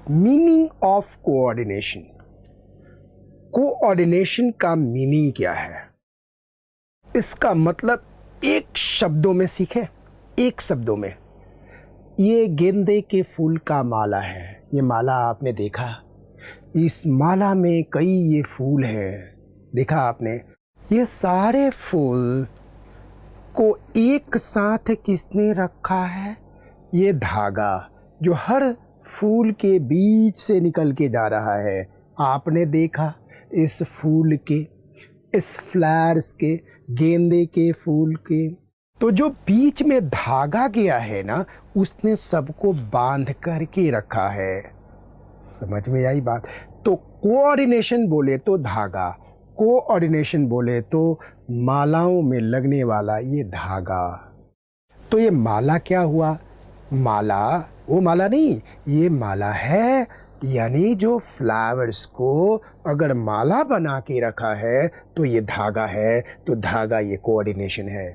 Meaning of coordination. Coordination का meaning क्या है, इसका मतलब एक शब्दों में सीखे, एक शब्दों में। ये गेंदे के फूल का माला है। ये माला आपने देखा, इस माला में कई ये फूल है, देखा आपने। ये सारे फूल को एक साथ किसने रखा है? ये धागा जो हर फूल के बीच से निकल के जा रहा है। आपने देखा इस फूल के, इस फ्लावर्स के, गेंदे के फूल के, तो जो बीच में धागा गया है ना, उसने सबको बांध करके रखा है। समझ में आई बात? तो कोऑर्डिनेशन बोले तो धागा, कोऑर्डिनेशन बोले तो मालाओं में लगने वाला ये धागा। तो ये माला क्या हुआ? माला वो माला नहीं, ये माला है, यानी जो फ्लावर्स को अगर माला बना के रखा है तो ये धागा है, तो धागा ये कोऑर्डिनेशन है।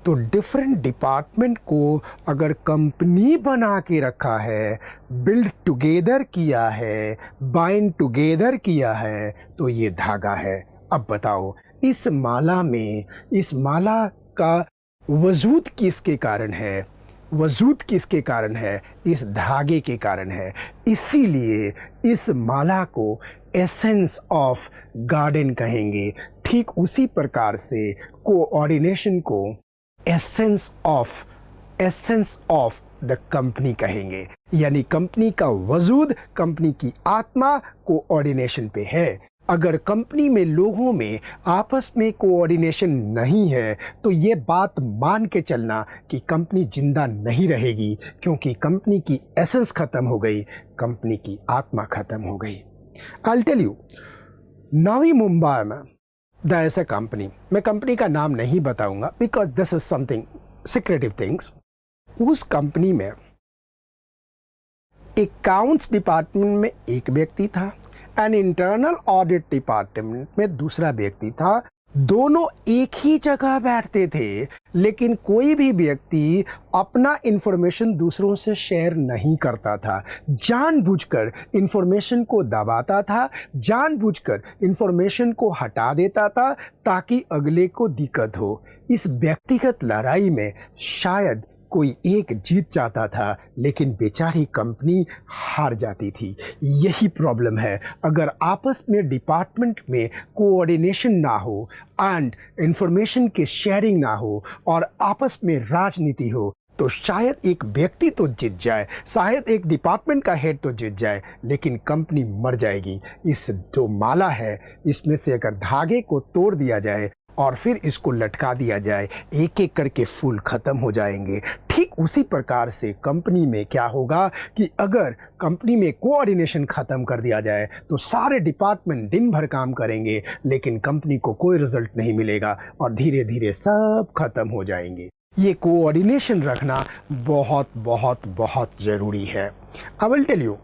तो डिफरेंट डिपार्टमेंट को अगर कंपनी बना के रखा है, बिल्ड टुगेदर किया है, बाइंड टुगेदर किया है, तो ये धागा है। अब बताओ इस माला में, इस माला का वजूद किसके कारण है? वजूद किसके कारण है? इस धागे के कारण है। इसीलिए इस माला को एसेंस ऑफ गार्डन कहेंगे। ठीक उसी प्रकार से कोऑर्डिनेशन को एसेंस ऑफ द कंपनी कहेंगे, यानी कंपनी का वजूद, कंपनी की आत्मा कोऑर्डिनेशन पे है। अगर कंपनी में लोगों में आपस में कोऑर्डिनेशन नहीं है तो ये बात मान के चलना कि कंपनी जिंदा नहीं रहेगी, क्योंकि कंपनी की एसेंस खत्म हो गई, कंपनी की आत्मा खत्म हो गई। I tell you, Navi Mumbai में द ऐसा कंपनी, मैं कंपनी का नाम नहीं बताऊंगा because this is something secretive things. उस कंपनी में अकाउंट्स डिपार्टमेंट में एक व्यक्ति था एंड इंटरनल ऑडिट डिपार्टमेंट में दूसरा व्यक्ति था। दोनों एक ही जगह बैठते थे, लेकिन कोई भी व्यक्ति अपना इंफॉर्मेशन दूसरों से शेयर नहीं करता था। जानबूझकर इंफॉर्मेशन को दबाता था, जानबूझकर इंफॉर्मेशन को हटा देता था ताकि अगले को दिक्कत हो। इस व्यक्तिगत लड़ाई में शायद कोई एक जीत जाता था, लेकिन बेचारी कंपनी हार जाती थी। यही प्रॉब्लम है। अगर आपस में डिपार्टमेंट में कोऑर्डिनेशन ना हो एंड इंफॉर्मेशन की शेयरिंग ना हो और आपस में राजनीति हो, तो शायद एक व्यक्ति तो जीत जाए, शायद एक डिपार्टमेंट का हेड तो जीत जाए, लेकिन कंपनी मर जाएगी। इस जो माला है, इसमें से अगर धागे को तोड़ दिया जाए और फिर इसको लटका दिया जाए, एक एक करके फूल खत्म हो जाएंगे। ठीक उसी प्रकार से कंपनी में क्या होगा कि अगर कंपनी में कोऑर्डिनेशन खत्म कर दिया जाए तो सारे डिपार्टमेंट दिन भर काम करेंगे, लेकिन कंपनी को कोई रिजल्ट नहीं मिलेगा और धीरे धीरे सब खत्म हो जाएंगे। ये कोऑर्डिनेशन रखना बहुत बहुत बहुत ज़रूरी है। आई विल टेल यू,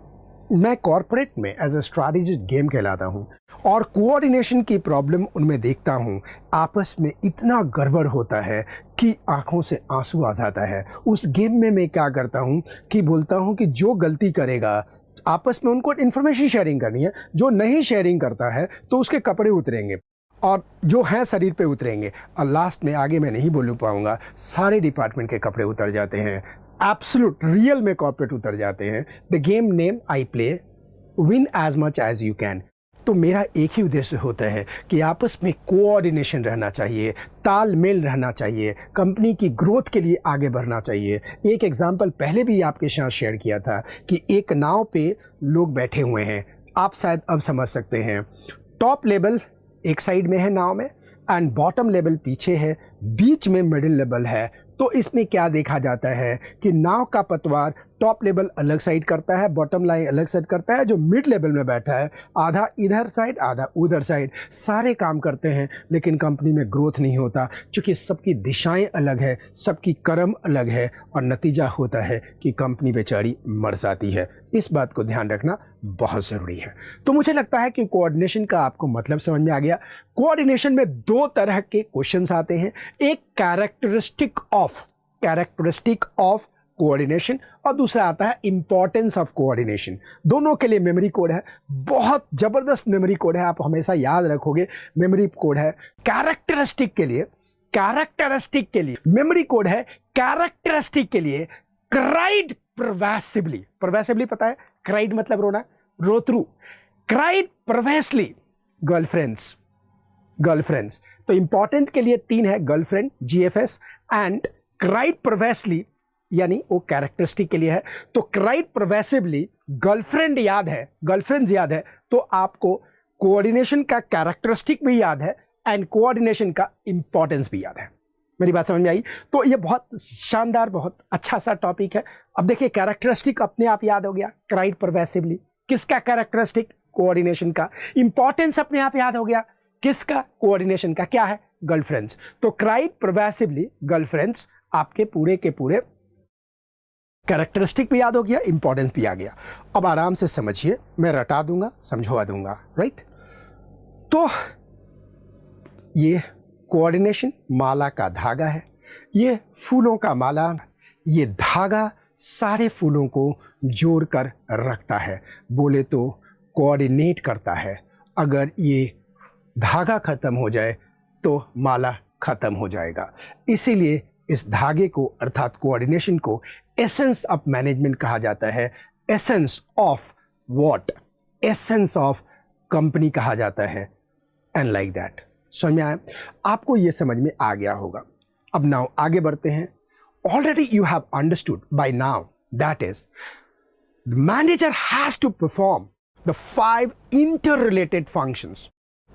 मैं कॉर्पोरेट में एज ए स्ट्रैटेजिस्ट गेम कहलाता हूँ और कोऑर्डिनेशन की प्रॉब्लम उनमें देखता हूँ। आपस में इतना गड़बड़ होता है कि आंखों से आंसू आ जाता है। उस गेम में मैं क्या करता हूँ कि बोलता हूँ कि जो गलती करेगा, आपस में उनको इन्फॉर्मेशन शेयरिंग करनी है, जो नहीं शेयरिंग करता है तो उसके कपड़े उतरेंगे और जो हैं शरीर पे उतरेंगे, और लास्ट में आगे मैं नहीं बोल पाऊँगा, सारे डिपार्टमेंट के कपड़े उतर जाते हैं। एब्सोल्यूट रियल में कॉर्पोरेट उतर जाते हैं। The game name I play, win as much as you can. तो मेरा एक ही उद्देश्य होता है कि आपस में कोऑर्डिनेशन रहना चाहिए, तालमेल रहना चाहिए, कंपनी की ग्रोथ के लिए आगे बढ़ना चाहिए। एक एग्जांपल पहले भी आपके साथ शेयर किया था कि एक नाव पे लोग बैठे हुए हैं, आप शायद अब समझ सकते हैं। टॉप लेवल एक साइड में है नाव में एंड बॉटम लेवल पीछे है, बीच में मिडिल लेवल है। तो इसमें क्या देखा जाता है कि नाव का पतवार टॉप लेवल अलग साइड करता है, बॉटम लाइन अलग साइड करता है, जो मिड लेवल में बैठा है आधा इधर साइड आधा उधर साइड, सारे काम करते हैं, लेकिन कंपनी में ग्रोथ नहीं होता, क्योंकि सबकी दिशाएं अलग है, सबकी कर्म अलग है और नतीजा होता है कि कंपनी बेचारी मर जाती है। इस बात को ध्यान रखना बहुत ज़रूरी है। तो मुझे लगता है कि कोऑर्डिनेशन का आपको मतलब समझ में आ गया। कोऑर्डिनेशन में दो तरह के क्वेश्चंस आते हैं। एक कैरेक्टरिस्टिक ऑफ कोऑर्डिनेशन, और दूसरा आता है इंपॉर्टेंस ऑफ कोऑर्डिनेशन। दोनों के लिए मेमोरी कोड है, बहुत जबरदस्त मेमोरी कोड है, आप हमेशा याद रखोगे। मेमोरी कोड है कैरेक्टरिस्टिक के लिए, कैरेक्टरिस्टिक के लिए मेमोरी कोड है, कैरेक्टरिस्टिक के लिए क्राइड परवेसिवली। परवेसिवली पता है, क्राइड मतलब रोना, रो थ्रू, क्राइड परवेसली गर्लफ्रेंड्स, गर्लफ्रेंड्स। तो इंपॉर्टेंट के लिए 3 है, गर्लफ्रेंड GFS, एंड क्राइड परवेसली यानी वो कैरेक्टरिस्टिक के लिए है। तो क्राइड परवेसिवली गर्लफ्रेंड याद है, गर्लफ्रेंड्स याद है, तो आपको कोऑर्डिनेशन का कैरेक्टरिस्टिक भी याद है एंड कोऑर्डिनेशन का इंपॉर्टेंस भी याद है। मेरी बात समझ में आई? तो ये बहुत शानदार, बहुत अच्छा सा टॉपिक है। अब देखिए, कैरेक्टरिस्टिक अपने आप याद हो गया, क्राइड परवेसिवली, किसका कैरेक्टरिस्टिक? कोऑर्डिनेशन का। इंपॉर्टेंस अपने आप याद हो गया, किसका? कोऑर्डिनेशन का। क्या है? गर्लफ्रेंड्स। तो क्राइड परवेसिवली गर्लफ्रेंड्स आपके पूरे के पूरे कैरेक्टरिस्टिक भी याद हो गया, इंपॉर्टेंस भी आ गया। अब आराम से समझिए, मैं रटा दूंगा, समझवा दूंगा, राइट? तो ये कोऑर्डिनेशन माला का धागा है, ये फूलों का माला, ये धागा सारे फूलों को जोड़कर रखता है, बोले तो कोऑर्डिनेट करता है। अगर ये धागा खत्म हो जाए तो माला खत्म हो जाएगा। इसीलिए इस धागे को अर्थात कोऑर्डिनेशन को एसेंस ऑफ मैनेजमेंट कहा जाता है। Essence of what? Essence of company कहा जाता है, एंड लाइक दैट। समझ में आया? आपको ये समझ में आ गया होगा। अब नाउ आगे बढ़ते हैं। Already you have understood by now that is the manager has to perform the 5 interrelated functions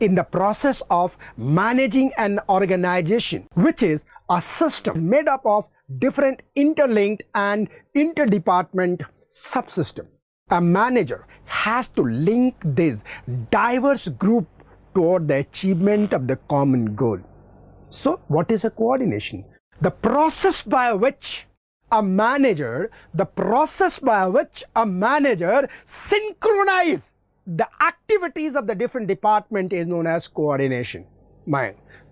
in the process of managing an organization, which is a system made up of different interlinked and interdepartment subsystems. A manager has to link this diverse group toward the achievement of the common goal. So, what is a coordination? The process by which a manager synchronize the activities of the different department is known as coordination.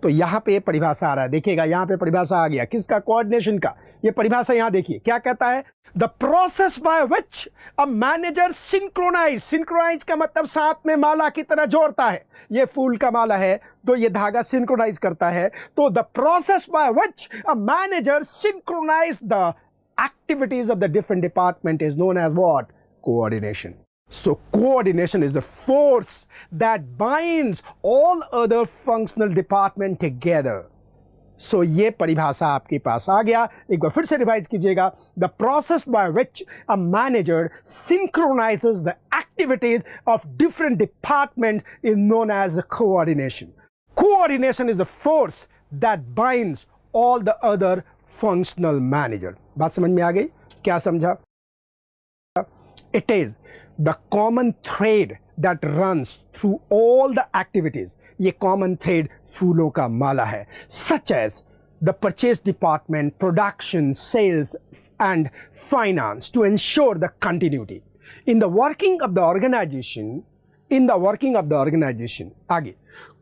तो यहां पे परिभाषा आ रहा है, देखिएगा यहां पे परिभाषा आ गया, किसका? कोऑर्डिनेशन का। ये परिभाषा यहां देखिए क्या कहता है? The process by which a manager synchronise का मतलब साथ में माला की तरह जोड़ता है। ये फूल का माला है तो ये धागा सिंक्रोनाइज करता है। तो the process by which a manager synchronise the activities of the different department is known as what? Coordination. So coordination is the force that binds all other functional department together. So ये परिभाषा आपके पास आ गया। एक बार फिर से revise कीजिएगा। The process by which a manager synchronizes the activities of different departments is known as the coordination. Coordination is the force that binds all the other functional manager. बात समझ में आ गई? क्या समझा? It is the common thread that runs through all the activities. ये common thread फूलों का माला है, such as the purchase department, production, sales and finance, to ensure the continuity in the working of the organisation. आगे,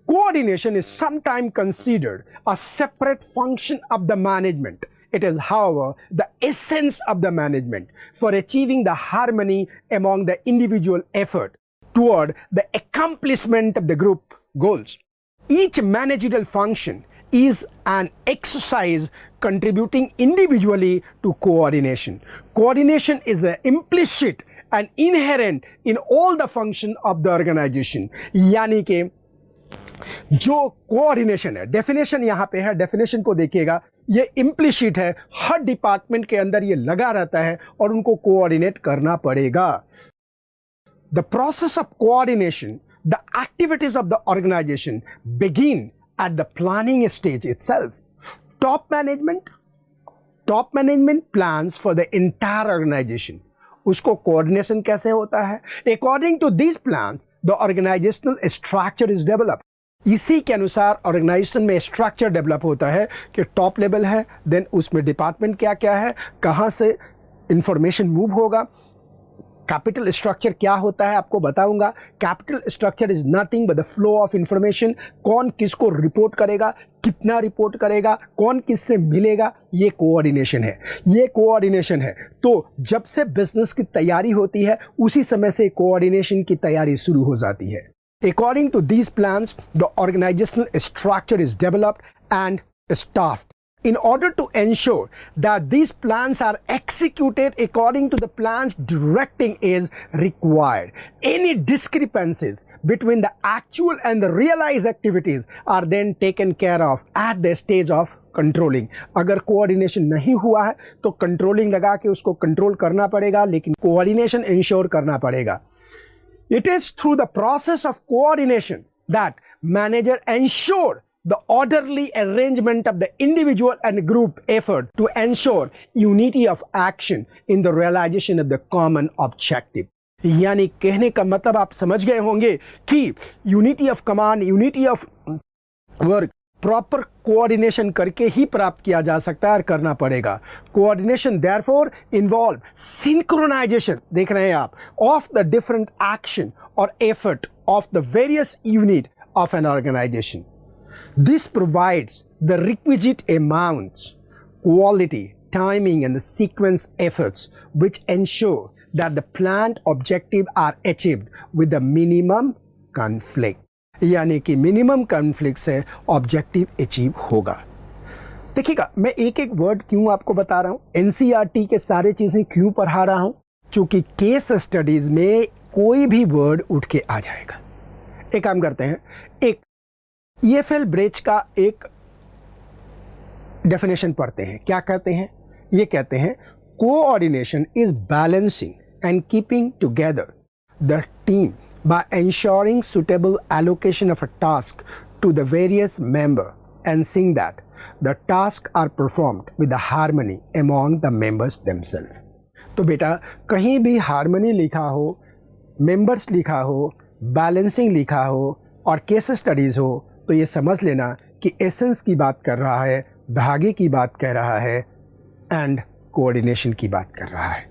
coordination is sometimes considered a separate function of the management. It is, however, the essence of the management for achieving the harmony among the individual effort toward the accomplishment of the group goals. Each managerial function is an exercise contributing individually to coordination. Coordination is implicit and inherent in all the functions of the organization. यानी कि जो coordination है, definition यहां पे है, definition को देखिएगा, ये इम्प्लिसिट है, हर डिपार्टमेंट के अंदर ये लगा रहता है और उनको कोऑर्डिनेट करना पड़ेगा। The process of coordination, the activities of the organisation begin at the planning stage itself. Top management plans for the entire organisation. उसको कोऑर्डिनेशन कैसे होता है? According to these plans the organisational structure is developed. इसी के अनुसार organisation में structure develop होता है कि टॉप लेवल है, देन उसमें डिपार्टमेंट क्या क्या है, कहाँ से इंफॉर्मेशन मूव होगा, कैपिटल स्ट्रक्चर क्या होता है आपको बताऊंगा। Capital structure is nothing but the flow of information. कौन किसको रिपोर्ट करेगा, कितना रिपोर्ट करेगा, कौन किससे मिलेगा, ये कोऑर्डिनेशन है, ये कोऑर्डिनेशन है। तो जब से बिजनेस की तैयारी होती है उसी समय से कोऑर्डिनेशन की तैयारी शुरू हो जाती है। According to these plans the organisational structure is developed and staffed. In order to ensure that these plans are executed according to the plans directing is required. Any discrepancies between the actual and the realized activities are then taken care of at the stage of controlling. अगर coordination नहीं हुआ है तो controlling लगा के उसको control करना पड़ेगा, लेकिन coordination ensure करना पड़ेगा. It is through the process of coordination that manager ensure the orderly arrangement of the individual and group effort to ensure unity of action in the realization of the common objective. यानी कहने का मतलब आप समझ गए होंगे कि unity of command, unity of work proper coordination करके ही प्राप्त किया जा सकता है और करना पड़ेगा। कोऑर्डिनेशन देयरफॉर इन्वॉल्व सिंक्रोनाइजेशन, देख रहे हैं आप, ऑफ द डिफरेंट एक्शन और effort of the various unit of an organisation. This provides the requisite amounts, quality, timing and the sequence efforts which ensure that the planned objectives are achieved with the minimum conflict. यानी कि minimum conflict से objective achieve होगा. देखिएगा, मैं एक एक word क्यों आपको बता रहा हूँ, एनसीईआरटी के सारे चीज़ें क्यों पढ़ा रहा हूँ, क्योंकि केस स्टडीज़ में कोई भी वर्ड उठ के आ जाएगा. एक काम करते हैं, एक ईएफएल ब्रेच का एक डेफिनेशन पढ़ते हैं. क्या कहते हैं? ये कहते हैं coordination is balancing and keeping together the team by ensuring suitable allocation of a task to the various member and seeing that the tasks are performed with the harmony among the members themselves. तो बेटा कहीं भी harmony लिखा हो, members लिखा हो, balancing लिखा हो और केस स्टडीज़ हो तो ये समझ लेना कि एसेंस की बात कर रहा है, धागे की बात कर रहा है एंड कोऑर्डिनेशन की बात कर रहा है.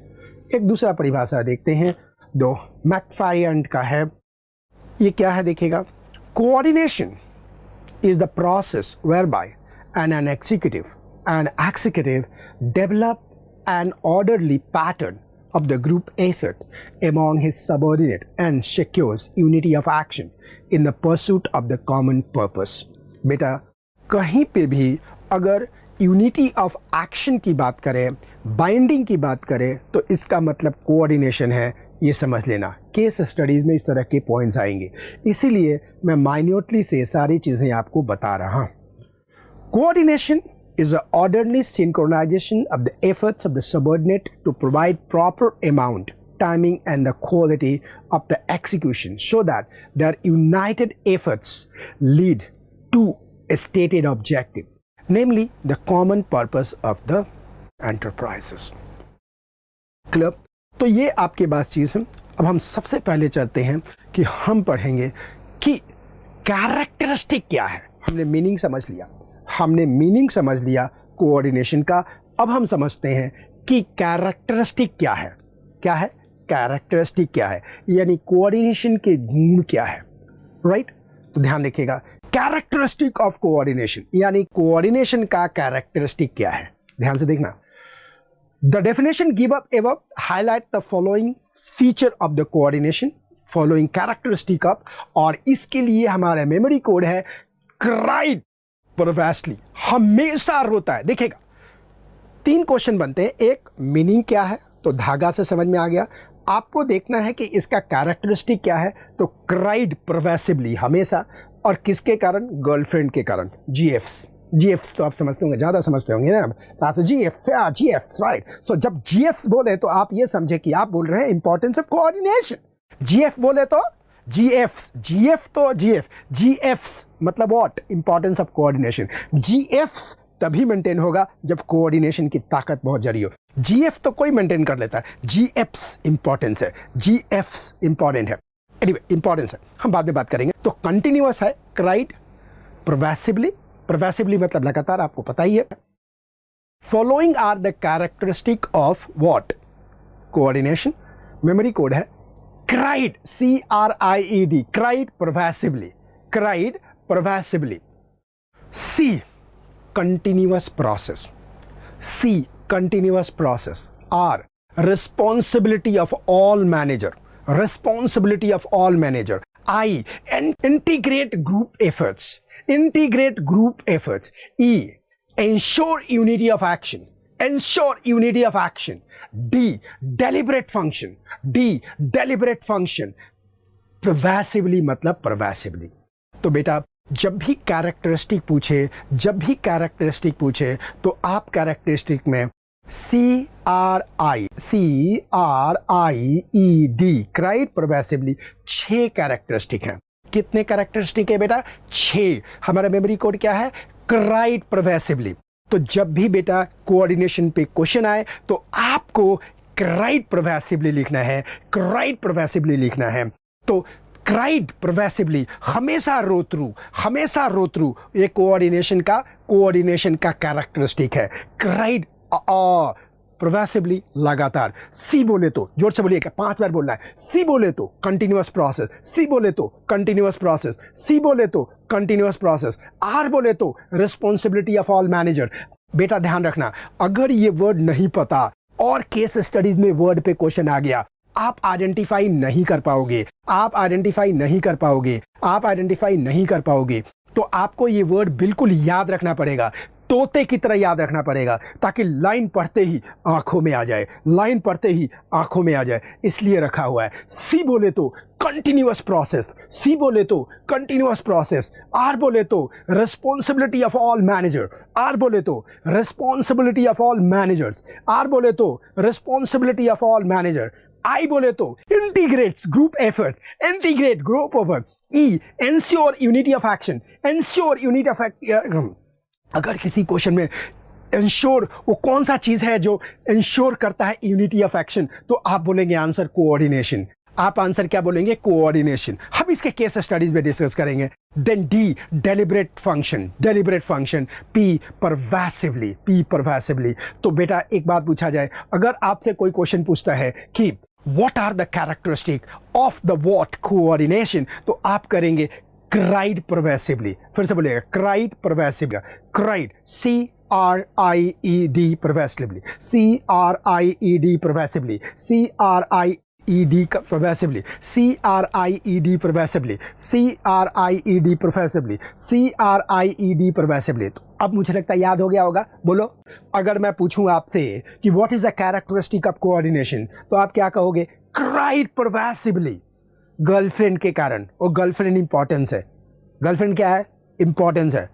एक दूसरा परिभाषा देखते हैं, दो मैकफारियन का है. ये क्या है देखिएगा, coordination is the process whereby an executive develop an orderly pattern of the group effort among his subordinate and secures unity of action in the pursuit of the common purpose. बेटा कहीं पे भी अगर unity of action की बात करें, binding की बात करें तो इसका मतलब कोऑर्डिनेशन है, ये समझ लेना. केस स्टडीज़ में इस तरह के पॉइंट्स आएंगे, इसीलिए मैं माइन्यूटली से सारी चीज़ें आपको बता रहा हूँ. Coordination is an orderly synchronization of the efforts of the subordinate to provide proper amount, timing and the quality of the execution so that their united efforts lead to a stated objective, namely the common purpose of the enterprises. Clear? तो ये आपके पास चीज़ है. अब हम सबसे पहले चलते हैं कि हम पढ़ेंगे कि कैरेक्टरिस्टिक क्या है. हमने मीनिंग समझ लिया कोऑर्डिनेशन का. अब हम समझते हैं कि कैरेक्टरिस्टिक क्या है. कैरेक्टरिस्टिक क्या है, यानी कोऑर्डिनेशन के गुण क्या है. राइट? तो ध्यान रखिएगा, कैरेक्टरिस्टिक ऑफ कोऑर्डिनेशन, यानी कोऑर्डिनेशन का कैरेक्टरिस्टिक क्या है. ध्यान से देखना. The definition given above highlight the following feature of the coordination, following characteristic of, और इसके लिए हमारा मेमोरी कोड है क्राइड परवेसली, हमेशा रोता है. देखिएगा 3 क्वेश्चन बनते हैं. एक, मीनिंग क्या है, तो धागा से समझ में आ गया. आपको देखना है कि इसका कैरेक्टरिस्टिक क्या है, तो क्राइड परवेसिवली, हमेशा. और किसके कारण? गर्लफ्रेंड के कारण. जीएफ्स तो आप समझते होंगे, ज़्यादा समझते होंगे ना. तो जीएफ्स राइट. सो जब जीएफ्स बोले तो आप ये समझे कि आप बोल रहे हैं इंपॉर्टेंस ऑफ कोऑर्डिनेशन. जीएफ बोले तो जीएफ्स मतलब व्हाट? Importance of coordination. जीएफ्स तभी मेंटेन होगा जब कोऑर्डिनेशन की ताकत बहुत जरी हो. जीएफ तो कोई मेंटेन कर लेता है, जीएफ्स इंपॉर्टेंस है, जीएफ्स इंपॉर्टेंट है. एनीवे इंपॉर्टेंस है, हम बाद में बात करेंगे. तो कंटिन्यूअस है, क्राइड, परवेसिवली मतलब लगातार, आपको पता ही है. Following are the characteristic of what? Coordination. Memory code है cried, C-R-I-E-D, cried pervasively, cried pervasively. C, continuous process. C, continuous process. R, responsibility of all manager, responsibility of all manager. I, integrate group efforts, integrate group efforts. E, ensure unity of action, ensure unity of action. D, deliberate function, D, deliberate function. pervasively मतलब pervasively. तो बेटा जब भी characteristic पूछे, जब भी characteristic पूछे तो आप कैरेक्टरिस्टिक में CRIED, क्राइड परवेसिवली 6 कैरेक्टरिस्टिक हैं. कितने कैरेक्टरिस्टिक है बेटा? 6. हमारा मेमोरी कोड क्या है? Cried pervasively. तो जब भी बेटा कोऑर्डिनेशन पे क्वेश्चन आए तो आपको क्राइड परवेसिवली लिखना है, क्राइड परवेसिवली लिखना है. तो क्राइड परवेसिवली हमेशा रो थ्रू ये कोऑर्डिनेशन का कैरेक्टरिस्टिक है. क्राइड परवेसिवली लगातार. सी बोले तो जोर से बोलिए, 5 बार बोलना है. सी बोले तो कंटिन्यूअस प्रोसेस, सी बोले तो कंटिन्यूअस प्रोसेस, सी बोले तो कंटिन्यूअस प्रोसेस. आर बोले तो रिस्पॉन्सिबिलिटी ऑफ ऑल मैनेजर. बेटा ध्यान रखना, अगर ये वर्ड नहीं पता और केस स्टडीज में वर्ड पे क्वेश्चन आ गया, आप आइडेंटिफाई नहीं कर पाओगे, आप आइडेंटिफाई नहीं कर पाओगे, आप आइडेंटिफाई नहीं कर पाओगे. तो आपको ये वर्ड बिल्कुल याद रखना पड़ेगा, तोते की तरह याद रखना पड़ेगा, ताकि लाइन पढ़ते ही आंखों में आ जाए, लाइन पढ़ते ही आंखों में आ जाए. इसलिए रखा हुआ है. सी बोले तो कंटिन्यूअस प्रोसेस, सी बोले तो कंटिन्यूअस प्रोसेस. आर बोले तो responsibility of all manager, R बोले तो responsibility of all managers, R बोले तो responsibility of all manager. I बोले तो integrates group effort, integrate group effort. E ensure unity of action, ensure unity of action. अगर किसी क्वेश्चन में ensure वो कौन सा चीज है जो इंश्योर करता है यूनिटी ऑफ एक्शन, तो आप बोलेंगे आंसर कोऑर्डिनेशन. आप आंसर क्या बोलेंगे? कोऑर्डिनेशन. हम इसके केस स्टडीज में डिस्कस करेंगे. Then D deliberate function, deliberate function. P pervasively, P pervasively. तो बेटा एक बात पूछा जाए, अगर आपसे कोई क्वेश्चन पूछता है कि what are the characteristic of the what coordination, तो आप करेंगे क्राइड परवेसिवली. फिर से बोलिएगा cried pervasively. Cried CRIED pervasively, CRIED pervasively, CRIED pervasively, CRIED pervasively, CRIED pervasively, CRIED pervasively. तो अब मुझे लगता है याद हो गया होगा. बोलो, अगर मैं पूछूं आपसे कि what is the characteristic of coordination, तो आप क्या कहोगे? Cried pervasively. गर्लफ्रेंड के कारण, और गर्लफ्रेंड इंपॉर्टेंस है. गर्लफ्रेंड क्या है? इंपॉर्टेंस है.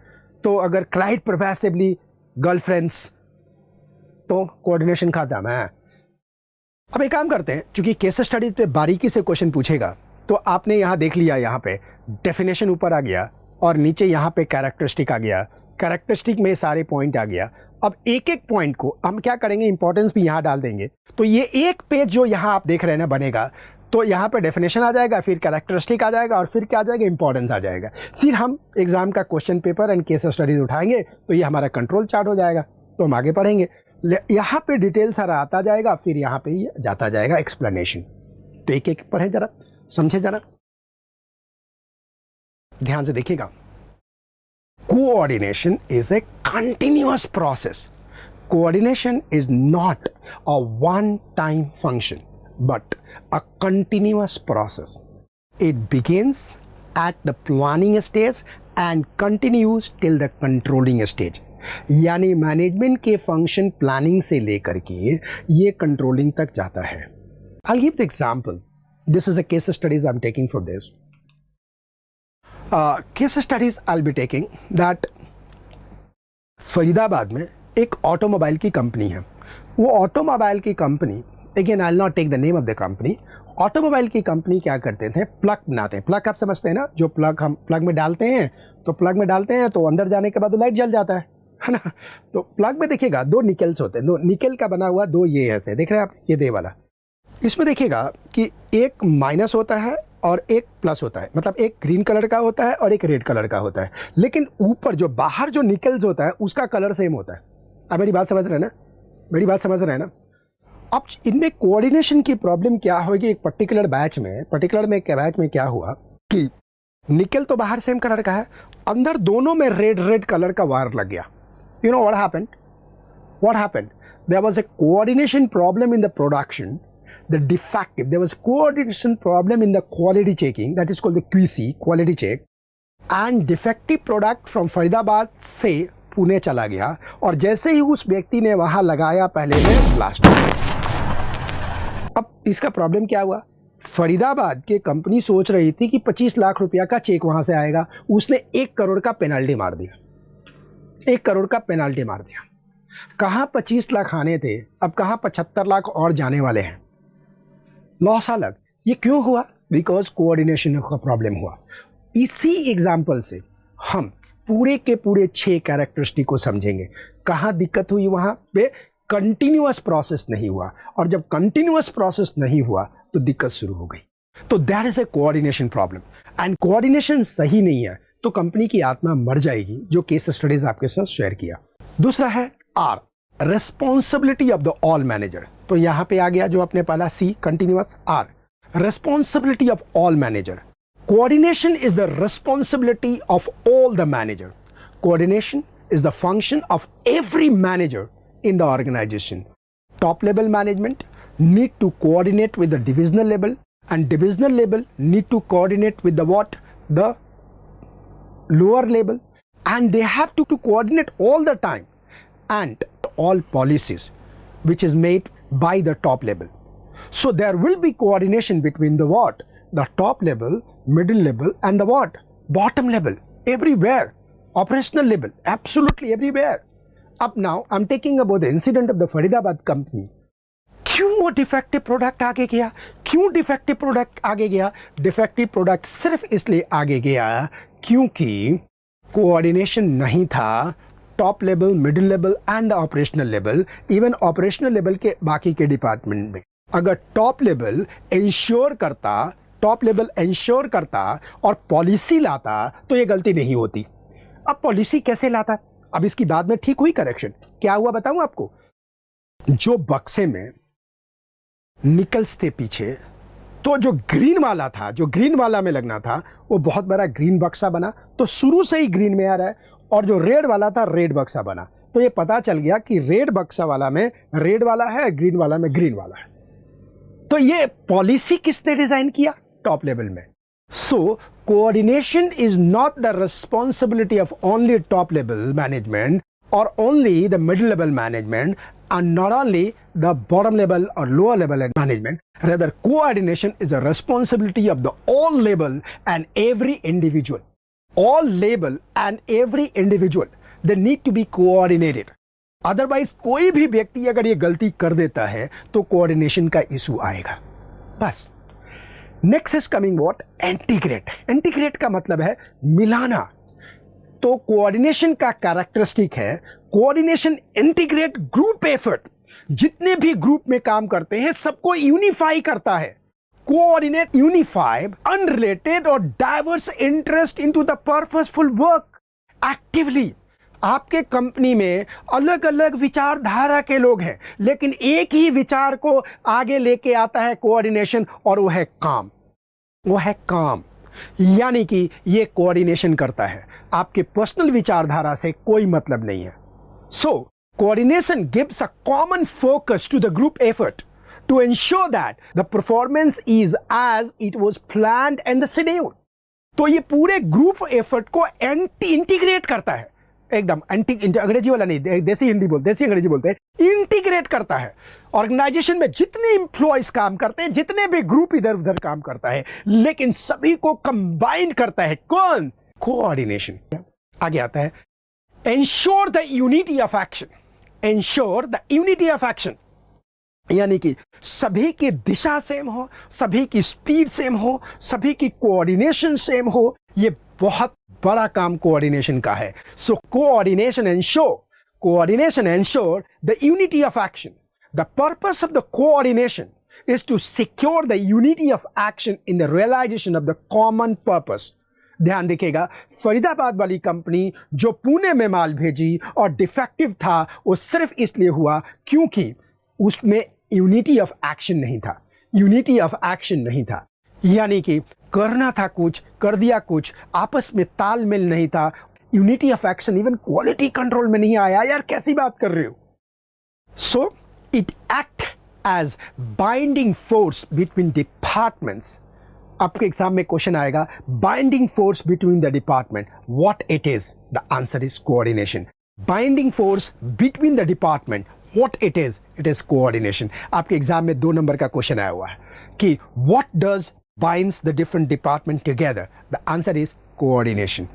तो अगर क्राइड परवेसिवली गर्लफ्रेंड्स, तो कोऑर्डिनेशन खत्म है. अब एक काम करते हैं, क्योंकि केस स्टडीज पे बारीकी से क्वेश्चन पूछेगा, तो आपने यहाँ देख लिया, यहाँ पे डेफिनेशन ऊपर आ गया और नीचे यहाँ पे कैरेक्टरिस्टिक आ गया. कैरेक्टरिस्टिक में सारे पॉइंट आ गया. अब एक एक पॉइंट को हम क्या करेंगे, इंपॉर्टेंस भी यहाँ डाल देंगे. तो ये एक पेज जो यहाँ आप देख रहे हैं ना बनेगा, तो यहाँ पे डेफिनेशन आ जाएगा, फिर कैरेक्टरिस्टिक आ जाएगा, और फिर क्या आ जाएगा? इंपॉर्टेंस आ जाएगा. फिर हम एग्जाम का question paper and case studies उठाएंगे, तो ये हमारा कंट्रोल चार्ट हो जाएगा. तो हम आगे पढ़ेंगे. यहाँ पे डिटेल सारा आता जाएगा, फिर यहाँ पे ही जाता जाएगा एक्सप्लेनेशन. तो एक एक पढ़े जरा, समझे जरा, ध्यान से देखिएगा. Coordination is a continuous process. Coordination is not a one time function but a continuous process. It begins at the planning stage and continues till the controlling stage. यानी मैनेजमेंट के फंक्शन प्लानिंग से लेकर के ये controlling तक जाता है. I'll give the example. This is a case studies I'm taking for this. Case studies I'll be taking that Faridabad में एक ऑटोमोबाइल की कंपनी है. वो ऑटोमोबाइल की company, again I will not take the name of the company, automobile की company क्या करते थे? प्लग बनाते हैं. प्लग आप समझते हैं ना, जो प्लग हम प्लग में डालते हैं, तो प्लग में डालते हैं तो अंदर जाने के बाद लाइट जल जाता है ना. तो प्लग में देखिएगा 2 निकल्स होते हैं, 2 निकल का बना हुआ 2 ये ऐसे देख रहे हैं आप, ये दे वाला. इसमें देखिएगा कि एक माइनस होता है और एक प्लस होता है, मतलब एक ग्रीन कलर का होता है और एक रेड कलर का होता है. लेकिन ऊपर जो बाहर जो निकल्स होता है उसका कलर सेम होता है. आप मेरी बात समझ रहे हैं ना? मेरी बात समझ रहे हैं ना? अब इनमें कोऑर्डिनेशन की प्रॉब्लम क्या होगी? एक पर्टिकुलर बैच में क्या हुआ कि निकल तो बाहर सेम कलर का है, अंदर दोनों में रेड कलर का वायर लग गया. You know what happened? There was a coordination problem in the production. there was coordination problem in the quality checking, that is called the QC, quality check, and defective product from Faridabad से पुणे चला गया, और जैसे ही उस व्यक्ति ने वहां लगाया पहले में ब्लास्ट हो गया. अब इसका प्रॉब्लम क्या हुआ? फरीदाबाद की कंपनी सोच रही थी कि 25 लाख रुपया का चेक वहां से आएगा, उसने 1 करोड़ का पेनल्टी मार दिया. 1 करोड़ का पेनल्टी मार दिया. कहाँ 25 लाख आने थे, अब कहाँ 75 लाख और जाने वाले हैं. लॉस अलग. ये क्यों हुआ? बिकॉज कोऑर्डिनेशन का प्रॉब्लम हुआ. इसी एग्जाम्पल से हम पूरे के पूरे 6 कैरेक्टरिस्टिक को समझेंगे. कहाँ दिक्कत हुई? वहाँ पे कंटिन्यूअस प्रोसेस नहीं हुआ, और जब कंटिन्यूअस प्रोसेस नहीं हुआ तो दिक्कत शुरू हो गई. तो that is a coordination problem. And coordination सही नहीं है तो कंपनी की आत्मा मर जाएगी, जो केस स्टडीज आपके साथ शेयर किया. दूसरा है R, responsibility of the all manager. तो यहां पे आ गया जो अपने पहला C, continuous. R, responsibility of all manager. Coordination is the responsibility of all the manager. Coordination is the function of every manager in the organization. Top level management need to coordinate with the divisional level, and divisional level need to coordinate with the what? The lower level, and they have to coordinate all the time, and all policies which is made by the top level. So there will be coordination between the what? The top level, middle level, and the what? Bottom level. Everywhere. Operational level. Absolutely everywhere. अब now I am taking about the incident of the Faridabad company. क्यों वो defective product आगे गया? Defective product सिर्फ इसलिए आगे गया क्योंकि कोऑर्डिनेशन नहीं था top level, middle level and the operational level, even operational level के बाकी के डिपार्टमेंट में. अगर टॉप लेवल इंश्योर करता और पॉलिसी लाता तो ये गलती नहीं होती. अब पॉलिसी कैसे लाता? अब इसकी बाद में ठीक हुई करेक्शन. क्या हुआ बताऊं आपको? जो बक्से में निकल्स थे पीछे, तो जो ग्रीन वाला में लगना था वो बहुत बड़ा ग्रीन बक्सा बना, तो शुरू से ही ग्रीन में आ रहा है, और जो रेड वाला था रेड बक्सा बना. तो ये पता चल गया कि रेड बक्सा वाला में रेड वाला है, ग्रीन वाला में ग्रीन वाला है. तो ये पॉलिसी किसने डिजाइन किया? टॉप लेवल में. So, coordination is not the responsibility of only top level management or only the middle level management, and not only the bottom level or lower level management. Rather, coordination is the responsibility of the all level and every individual. All level and every individual, they need to be coordinated. Otherwise, कोई भी व्यक्ति अगर ये गलती कर देता है तो कोऑर्डिनेशन का इशू आएगा. बस. Next is coming what? Integrate. Integrate का मतलब है मिलाना. तो कोऑर्डिनेशन का कैरेक्टरिस्टिक है कोऑर्डिनेशन इंटीग्रेट ग्रुप एफर्ट. जितने भी ग्रुप में काम करते हैं सबको यूनिफाई करता है. कोऑर्डिनेट, यूनिफाई अनरिलेटेड और diverse interest into the purposeful work actively. आपके कंपनी में अलग अलग विचारधारा के लोग हैं, लेकिन एक ही विचार को आगे लेके आता है कोऑर्डिनेशन, और वो है काम. यानी कि ये कोऑर्डिनेशन करता है. आपके पर्सनल विचारधारा से कोई मतलब नहीं है. So coordination gives a common focus to the group effort to ensure that the performance is as it was planned and the schedule. तो ये पूरे ग्रुप एफर्ट को इंटीग्रेट करता है. एकदम अंग्रेजी वाला नहीं, देसी अंग्रेजी बोलते हैं. इंटीग्रेट करता है. ऑर्गेनाइजेशन में जितने इंप्लॉयज काम करते हैं, जितने भी ग्रुप इधर उधर काम करता है, लेकिन सभी को कंबाइन करता है. कौन? कोऑर्डिनेशन. आगे आता है ensure the unity of action. यानी कि सभी की दिशा सेम हो, सभी की स्पीड सेम हो, सभी की कोऑर्डिनेशन सेम हो. ये बहुत बड़ा काम कोऑर्डिनेशन का है. So coordination ensure the unity of action. The purpose of the coordination is to secure the unity of action in the realisation of the common purpose. ध्यान देखिएगा, फरीदाबाद वाली कंपनी जो पुणे में माल भेजी और डिफेक्टिव था, वो सिर्फ इसलिए हुआ क्योंकि उसमें यूनिटी ऑफ एक्शन नहीं था, यूनिटी ऑफ एक्शन नहीं था, यानी कि करना था कुछ, कर दिया कुछ, आपस में तालमेल नहीं था, unity of action, even quality control में नहीं आया। यार कैसी बात कर रहे हो? So it act as binding force between departments. आपके एग्जाम में क्वेश्चन आएगा, binding force between the department, what it is? The answer is coordination. Binding force between the department, what it is coordination. आपके exam में 2 number का question आया हुआ है कि what does binds the different department together? The answer is coordination.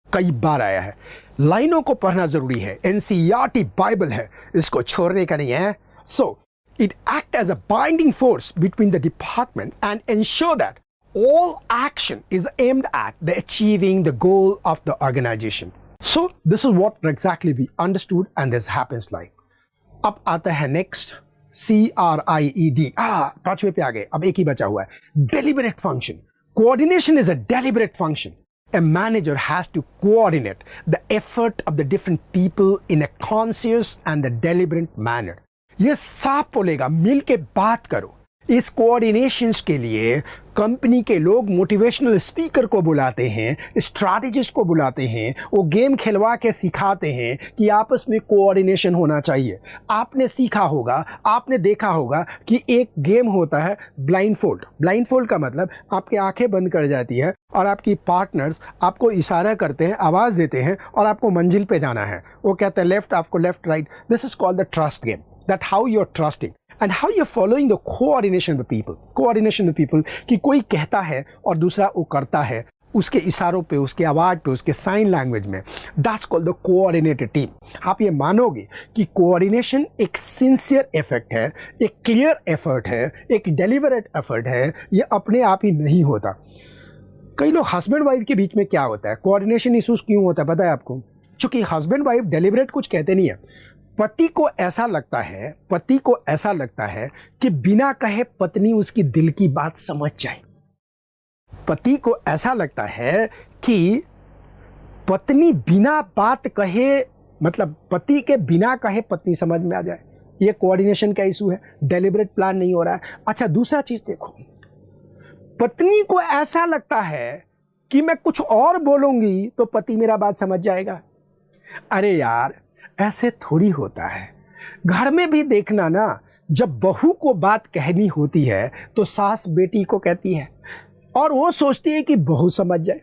कई बार आया है, लाइनों को पढ़ना जरूरी है, एनसीईआरटी बाइबल है, इसको छोड़ने का नहीं है। So it act as a binding force between the department and ensure that all action is aimed at the achieving the goal of the organization. So this is what exactly we understood and this happens like. अब आता है next CRIED. 5वें पे आ गए, अब एक ही बचा हुआ है, deliberate function. Coordination is a deliberate function. A manager has to coordinate the effort of the different people in a conscious and the deliberate manner. ये साफ बोलेगा, मिल के बात करो। इस कोऑर्डिनेशंस के लिए कंपनी के लोग मोटिवेशनल स्पीकर को बुलाते हैं, स्ट्रैटेजिस्ट को बुलाते हैं, वो गेम खिलवा के सिखाते हैं कि आपस में कोऑर्डिनेशन होना चाहिए। आपने सीखा होगा, आपने देखा होगा कि एक गेम होता है ब्लाइंडफोल्ड। ब्लाइंडफोल्ड का मतलब आपकी आंखें बंद कर जाती है और आपकी पार्टनर्स आपको इशारा करते हैं, आवाज़ देते हैं और आपको मंजिल पे जाना है। वो कहते हैं लेफ्ट, आपको left right. This is called the trust game, that how you are trusting and how you're following the coordination of the people. Coordination of the people कि कोई कहता है और दूसरा वो करता है, उसके इशारों पे, उसके आवाज़ पे, उसके साइन लैंग्वेज में। That's called the coordinated team. आप ये मानोगे कि कोऑर्डिनेशन एक सिंसियर एफर्ट है, एक क्लियर एफर्ट है, एक डेलिबरेट एफर्ट है, ये अपने आप ही नहीं होता। कई लोग हस्बैंड वाइफ के बीच में क्या होता है, कोऑर्डिनेशन इशूज क्यों होता है पता है आपको? क्योंकि हस्बैंड वाइफ डेलिबरेट कुछ कहते नहीं है। पति को ऐसा लगता है कि बिना कहे पत्नी उसकी दिल की बात समझ जाए। पति को ऐसा लगता है कि पत्नी बिना बात कहे, मतलब पति के बिना कहे पत्नी समझ में आ जाए। ये कोऑर्डिनेशन का इशू है, डेलिबरेट प्लान नहीं हो रहा है। अच्छा, दूसरा चीज देखो, पत्नी को ऐसा लगता है कि मैं कुछ और बोलूंगी तो पति मेरा बात समझ जाएगा। अरे यार, ऐसे थोड़ी होता है। घर में भी देखना ना, जब बहू को बात कहनी होती है तो सास बेटी को कहती है और वो सोचती है कि बहू समझ जाए।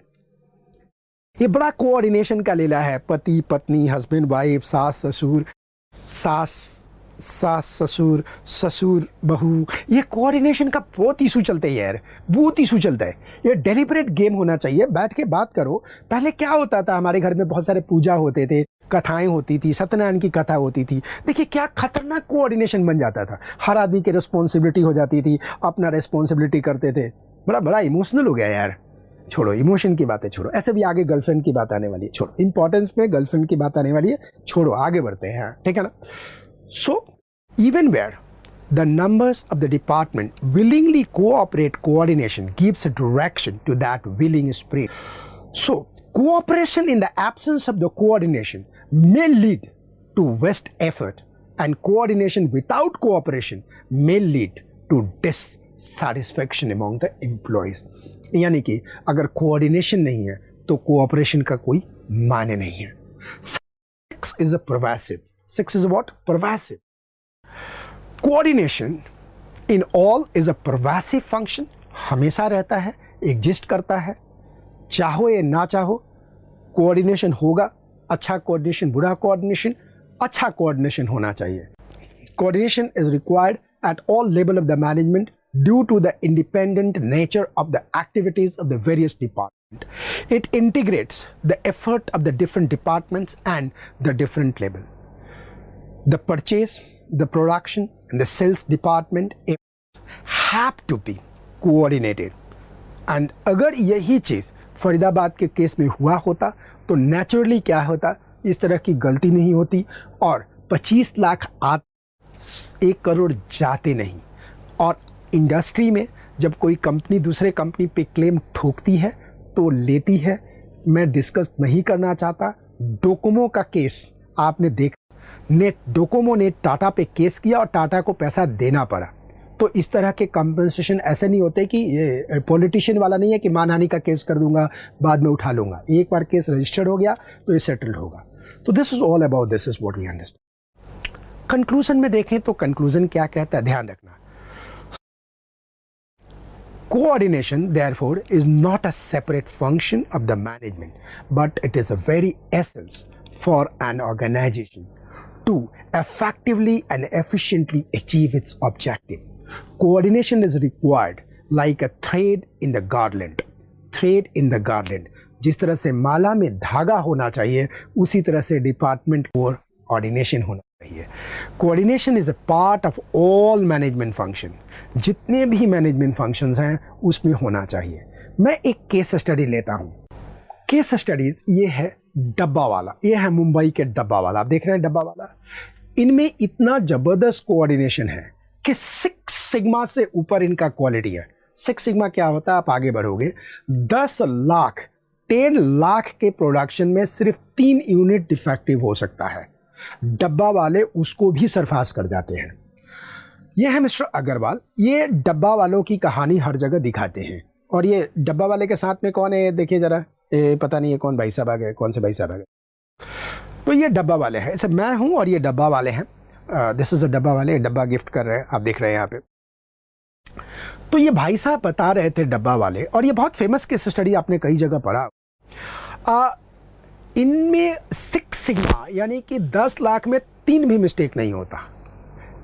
ये बड़ा कोऑर्डिनेशन का लीला है। पति पत्नी, हस्बैंड वाइफ, सास ससुर, ससुर बहू, ये कोऑर्डिनेशन का बहुत इशू चलता है यार, बहुत इशू चलता है। ये डेलिबरेट गेम होना चाहिए, बैठ के बात करो। पहले क्या होता था, हमारे घर में बहुत सारे पूजा होते थे, कथाएं होती थी, सत्यनारायण की कथा होती थी। देखिए क्या खतरनाक कोऑर्डिनेशन बन जाता था। हर आदमी की रिस्पॉन्सिबिलिटी हो जाती थी, अपना रिस्पॉन्सिबिलिटी करते थे। बड़ा इमोशनल हो गया यार। छोड़ो इमोशन की बातें, छोड़ो। ऐसे भी आगे गर्लफ्रेंड की बात आने वाली है, छोड़ो। इंपॉर्टेंस में गर्लफ्रेंड की बात आने वाली है, छोड़ो, आगे बढ़ते हैं, ठीक है ना। सो even where the numbers of the department willingly cooperate, coordination gives a direction to that willing spirit. So cooperation in the absence of the coordination may lead to waste effort, and coordination without cooperation may lead to dissatisfaction among the employees. यानी कि अगर coordination नहीं है तो cooperation का कोई माने नहीं है। Six is a pervasive. Six is what? Pervasive. Coordination in all is a pervasive function, हमेशा रहता है, एग्जिस्ट करता है, चाहो या ना चाहो कोऑर्डिनेशन होगा। अच्छा कोऑर्डिनेशन, बुरा कोऑर्डिनेशन, अच्छा कोऑर्डिनेशन होना चाहिए। Coordination is required at all level of the management due to the independent nature of the activities of the various department. It integrates the effort of the different departments and the different level. The purchase, the production and the sales department have to be coordinated. and अगर यही चीज़ फरीदाबाद के case में हुआ होता तो naturally क्या होता, इस तरह की गलती नहीं होती और 25 लाख 1 करोड़ जाते नहीं। और इंडस्ट्री में जब कोई कंपनी दूसरे कंपनी पे क्लेम ठोकती है तो लेती है। मैं डिस्कस नहीं करना चाहता। डोकोमो का केस आपने देखा, ने डोकोमो ने टाटा पे केस किया और टाटा को पैसा देना पड़ा। तो इस तरह के कंपनसेशन ऐसे नहीं होते कि ये पॉलिटिशियन वाला नहीं है कि मानहानि का केस कर दूंगा बाद में उठा लूंगा, एक बार केस रजिस्टर्ड हो गया तो ये सेटल्ड होगा। तो this is all about, this is what we understand. Conclusion में देखें तो कंक्लूजन क्या कहता है, ध्यान रखना, coordination therefore is not a separate function of the management, but it is a very essence for an organization to effectively and efficiently achieve its objective. Coordination is required like a thread in the garland. Thread in the garland. जिस तरह से माला में धागा होना चाहिए उसी तरह से डिपार्टमेंट कोऑर्डिनेशन होना चाहिए। Coordination is a part of all management function. जितने भी मैनेजमेंट फंक्शंस हैं उसमें होना चाहिए। मैं एक केस स्टडी लेता हूँ। केस स्टडीज ये है डब्बा वाला, ये है मुंबई के डब्बा वाला। आप देख रहे हैं डब्बा वाला, इनमें इतना जबरदस्त कोऑर्डिनेशन है कि 6 सिग्मा से ऊपर इनका क्वालिटी है। 6 सिग्मा क्या होता है, आप आगे बढ़ोगे, 10 लाख के प्रोडक्शन में सिर्फ 3 यूनिट डिफेक्टिव हो सकता है। डब्बा वाले उसको भी सरफास कर जाते हैं। ये है मिस्टर अग्रवाल। ये डब्बा वालों की कहानी हर जगह दिखाते हैं। और ये डब्बा वाले के साथ में कौन है, देखिए जरा, पता नहीं है कौन भाई साहब आ गए, कौन से भाई साहब आ गए। तो ये डब्बा वाले हैं, ऐसे मैं हूँ और ये डब्बा वाले हैं। दिस इज अ डब्बा वाले, डब्बा गिफ्ट कर रहे हैं, आप देख रहे हैं यहाँ पे। तो ये भाई साहब बता रहे थे डब्बा वाले, और ये बहुत फेमस केस स्टडी, आपने कई जगह पढ़ा। इनमें 6 सिग्मा यानी कि 10 लाख में 3 भी मिस्टेक नहीं होता।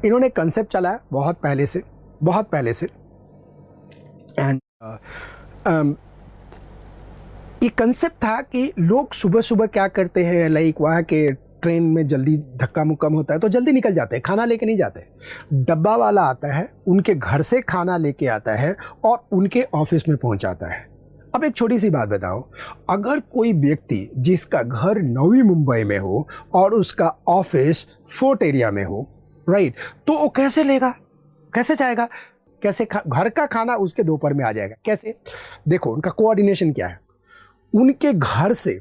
इन्होंने कंसेप्ट चलाया बहुत पहले से एंड ये कंसेप्ट था कि लोग सुबह सुबह क्या करते हैं, लाइक वहाँ के ट्रेन में जल्दी धक्का मुक्कम होता है तो जल्दी निकल जाते हैं, खाना लेके नहीं जाते। डब्बा वाला आता है, उनके घर से खाना लेके आता है और उनके ऑफिस में पहुँचाता है। अब एक छोटी सी बात बताओ, अगर कोई व्यक्ति जिसका घर नवी मुंबई में हो और उसका ऑफिस फोर्ट एरिया में हो, राइट, तो वो कैसे लेगा, कैसे जाएगा, कैसे घर का खाना उसके दोपहर में आ जाएगा, कैसे? देखो उनका कोऑर्डिनेशन क्या है। उनके घर से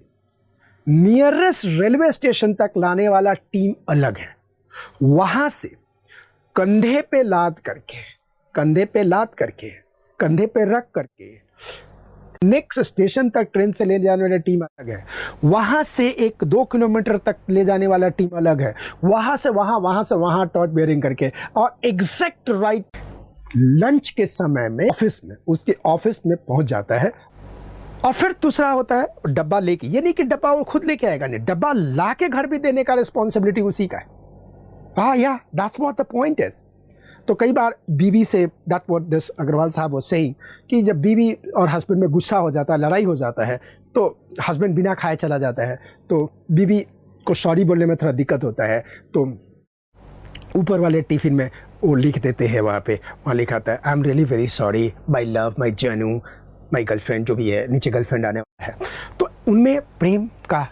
नियरेस्ट रेलवे स्टेशन तक लाने वाला टीम अलग है। वहां से कंधे पे लाद करके, कंधे पे रख करके नेक्स्ट स्टेशन तक ट्रेन से ले जाने वाला टीम अलग है। वहां से 1-2 किलोमीटर तक ले जाने वाला टीम अलग है। वहां से वहां टॉर्च बेयरिंग करके, और एग्जैक्ट राइट लंच के समय में उसके ऑफिस में पहुंच जाता है। और फिर दूसरा होता है डब्बा लेके, ये नहीं कि डब्बा वो खुद लेके आएगा, नहीं, डब्बा ला के घर भी देने का रिस्पॉन्सिबिलिटी उसी का है। या that's what the point is. तो कई बार बीवी से, दैट व्हाट दिस अग्रवाल साहब वाज सेइंग, कि जब बीवी और हस्बैंड में गुस्सा हो जाता है, लड़ाई हो जाता है, तो हस्बैंड बिना खाए चला जाता है, तो बीवी को सॉरी बोलने में थोड़ा दिक्कत होता है, तो ऊपर वाले टिफ़िन में वो लिख देते हैं, वहाँ लिखा था I am really very sorry my love my जानू माई गर्लफ्रेंड, जो भी है, नीचे गर्लफ्रेंड आने वाला है। तो उनमें प्रेम का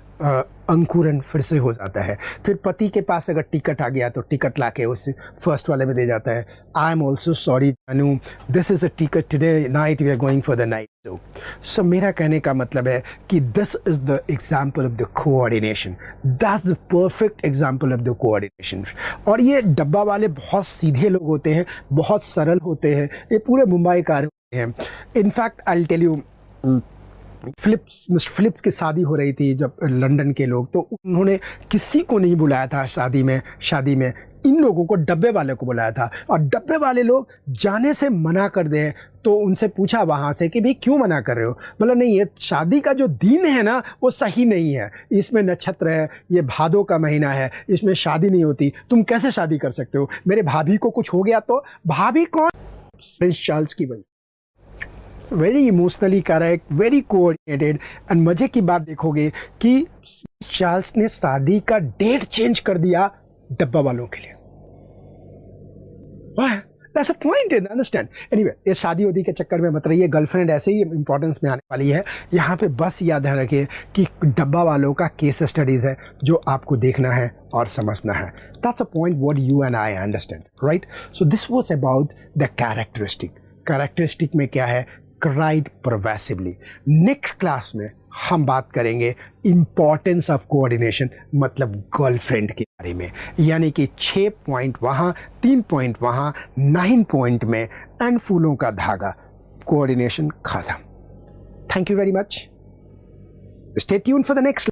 अंकुरन फिर से हो जाता है। फिर पति के पास अगर टिकट आ गया तो टिकट लाके उस फर्स्ट वाले में दे जाता है, आई एम ऑल्सो सॉरी जानू, this is a ticket today night, we are going for the night show. So मेरा कहने का मतलब है कि this is the example of the coordination, that's the perfect example of the coordination. और ये डब्बा वाले बहुत सीधे लोग होते हैं, बहुत सरल होते हैं, ये पूरे मुंबई कार होते हैं। In fact I will tell you, mister Phillips की शादी हो रही थी जब लंदन के लोग, तो उन्होंने किसी को नहीं बुलाया था शादी में, इन लोगों को, डब्बे वाले को बुलाया था। और डब्बे वाले लोग जाने से मना कर दें, तो उनसे पूछा वहाँ से कि भाई क्यों मना कर रहे हो? बोला नहीं, ये शादी का जो दिन है ना वो सही नहीं है, इसमें नक्षत्र है, ये भादों का महीना है, इसमें शादी नहीं होती, तुम कैसे शादी कर सकते हो? मेरे भाभी को कुछ हो गया तो? भाभी कौन? प्रिंस चार्ल्स की बहन। Very emotionally correct, very coordinated. And मजे की बात देखोगे कि चार्ल्स ने शादी का डेट चेंज कर दिया डब्बा वालों के लिए। That's a point, understand? Anyway, ये शादी उदी के चक्कर में मत रहिए, गर्लफ्रेंड ऐसे ही इंपॉर्टेंस में आने वाली है। यहाँ पे बस याद रखिए कि डब्बा वालों का केस स्टडीज है जो आपको देखना है और समझना है। That's a point what you and I understand, right? So this was about the characteristic. Characteristic में क्या है? Cried pervasively. नेक्स्ट क्लास में हम बात करेंगे इम्पॉर्टेंस ऑफ कोऑर्डिनेशन, मतलब गर्लफ्रेंड के बारे में। यानी कि 6 पॉइंट वहाँ, 3 पॉइंट वहाँ, 9 पॉइंट में एंड फूलों का धागा, कोऑर्डिनेशन खत्म। Thank you very much. Stay tuned for the next